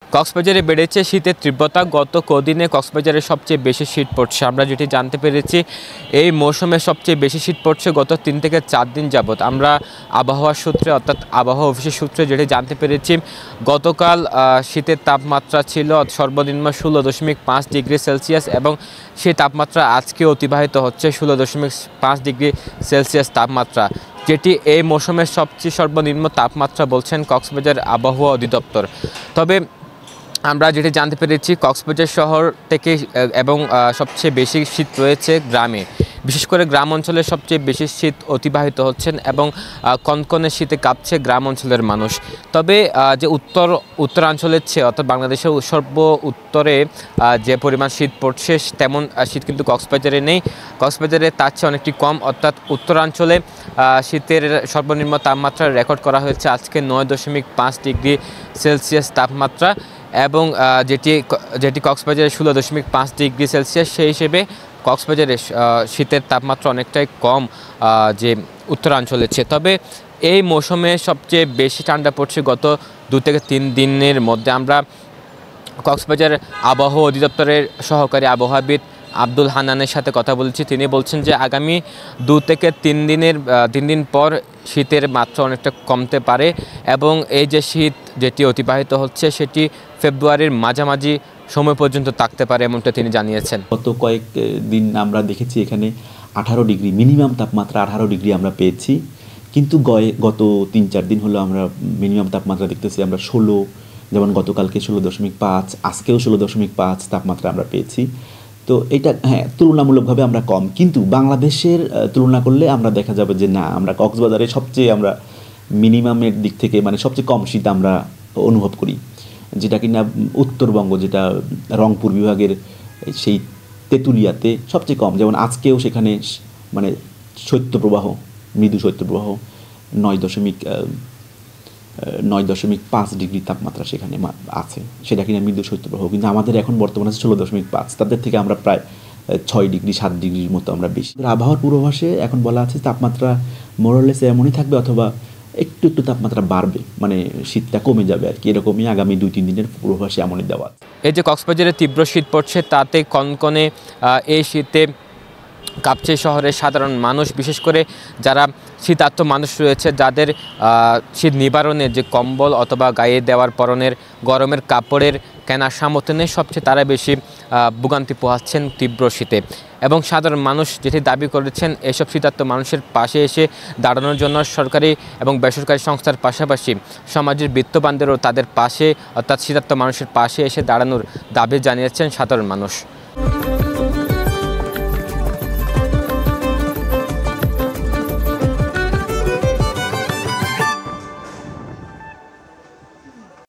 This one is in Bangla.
কক্সবাজারে বেড়েছে শীতের তীব্রতা। গত কদিনে কক্সবাজারে সবচেয়ে বেশি শীত পড়ছে। আমরা যেটি জানতে পেরেছি, এই মৌসুমে সবচেয়ে বেশি শীত পড়ছে গত ৩ থেকে ৪ দিন যাবৎ। আমরা আবহাওয়ার সূত্রে অর্থাৎ আবহাওয়া অফিসের সূত্রে যেটি জানতে পেরেছি, গতকাল শীতের তাপমাত্রা ছিল সর্বনিম্ন ১৬.৫ ডিগ্রি সেলসিয়াস এবং সেই তাপমাত্রা আজকে অতিবাহিত হচ্ছে ১৬.৫ ডিগ্রি সেলসিয়াস তাপমাত্রা, যেটি এই মৌসুমের সবচেয়ে সর্বনিম্ন তাপমাত্রা বলছেন কক্সবাজার আবহাওয়া অধিদপ্তর। তবে আমরা যেটি জানতে পেরেছি, কক্সবাজার শহর থেকে এবং সবচেয়ে বেশি শীত রয়েছে গ্রামে, বিশেষ করে গ্রাম অঞ্চলে সবচেয়ে বেশি শীত অতিবাহিত হচ্ছেন এবং কনকনে শীতে কাঁপছে গ্রাম অঞ্চলের মানুষ। তবে যে উত্তরাঞ্চলের চেয়ে অর্থাৎ বাংলাদেশের সর্ব উত্তরে যে পরিমাণ শীত পড়ছে তেমন শীত কিন্তু কক্সবাজারে নেই। কক্সবাজারে তার চেয়ে অনেকটি কম, অর্থাৎ উত্তরাঞ্চলে শীতের সর্বনিম্ন তাপমাত্রা রেকর্ড করা হয়েছে আজকে ৯.৫ ডিগ্রি সেলসিয়াস তাপমাত্রা এবং যেটি কক্সবাজারে ১৬.৫ ডিগ্রি সেলসিয়াস। সেই হিসেবে কক্সবাজারে শীতের তাপমাত্রা অনেকটাই কম যে উত্তরাঞ্চলের চেয়ে। তবে এই মৌসুমে সবচেয়ে বেশি ঠান্ডা পড়ছে গত ২ থেকে ৩ দিনের মধ্যে। আমরা কক্সবাজার আবহাওয়া অধিদপ্তরের সহকারী আবহাওয়াবিদ আব্দুল হান্নানের সাথে কথা বলেছি। তিনি বলছেন যে আগামী ২ থেকে ৩ দিন পর শীতের মাত্রা অনেকটা কমতে পারে এবং এই যে শীত যেটি অতিবাহিত হচ্ছে সেটি ফেব্রুয়ারির মাঝামাঝি সময় পর্যন্ত থাকতে পারে, এমনটা তিনি জানিয়েছেন। গত কয়েক দিন আমরা দেখেছি এখানে ১৮ ডিগ্রি মিনিমাম তাপমাত্রা ১৮ ডিগ্রি আমরা পেয়েছি, কিন্তু গত ৩-৪ দিন হলো আমরা মিনিমাম তাপমাত্রা দেখতেছি আমরা ১৬, যেমন গতকালকে ১৬.৫, আজকেও ১৬.৫ তাপমাত্রা আমরা পেয়েছি। তো এটা তুলনামূলকভাবে আমরা কম, কিন্তু বাংলাদেশের তুলনা করলে আমরা দেখা যাবে যে না, আমরা কক্সবাজারে সবচেয়ে আমরা মিনিমামের দিক থেকে মানে সবচেয়ে কম শীত আমরা অনুভব করি, যেটা কিনা উত্তরবঙ্গ, যেটা রংপুর বিভাগের সেই তেঁতুলিয়াতে সবচেয়ে কম। যেমন আজকেও সেখানে মানে শৈত্যপ্রবাহ, মৃদু শৈত্যপ্রবাহ ৯.৫ ডিগ্রি তাপমাত্রা সেখানে আছে, সেটা কিনা মৃদু শৈত্যপ্রবাহ। কিন্তু আমাদের এখন বর্তমানে ১৬.৫, তাদের থেকে আমরা প্রায় ৬ ডিগ্রি ৭ ডিগ্রির মতো আমরা বেশি। আবহাওয়ার পূর্বাভাসে এখন বলা আছে তাপমাত্রা মোরলেস এমনই থাকবে, অথবা একটু তাপমাত্রা বাড়বে, মানে শীতটা কমে যাবে আর কি, এরকমই আগামী ২-৩ দিনের পূর্বাভাসে এমনই দেওয়া। এই যে কক্সবাজারে তীব্র শীত পড়ছে, তাতে কনকনে এই শীতে কাঁপছে শহরের সাধারণ মানুষ, বিশেষ করে যারা শীতার্ত মানুষ রয়েছে, যাদের শীত নিবারণে যে কম্বল অথবা গায়ে দেওয়ার পরনের গরমের কাপড়ের কেনার সামর্থ্য নেই, সবচেয়ে তারা বেশি ভোগান্তি পোহাচ্ছেন তীব্র শীতে। এবং সাধারণ মানুষ যেটি দাবি করেছেন, এসব শীতার্ত মানুষের পাশে এসে দাঁড়ানোর জন্য সরকারি এবং বেসরকারি সংস্থার পাশাপাশি সমাজের বিত্তবানদেরও তাদের পাশে অর্থাৎ শীতার্ত মানুষের পাশে এসে দাঁড়ানোর দাবি জানিয়েছেন সাধারণ মানুষ।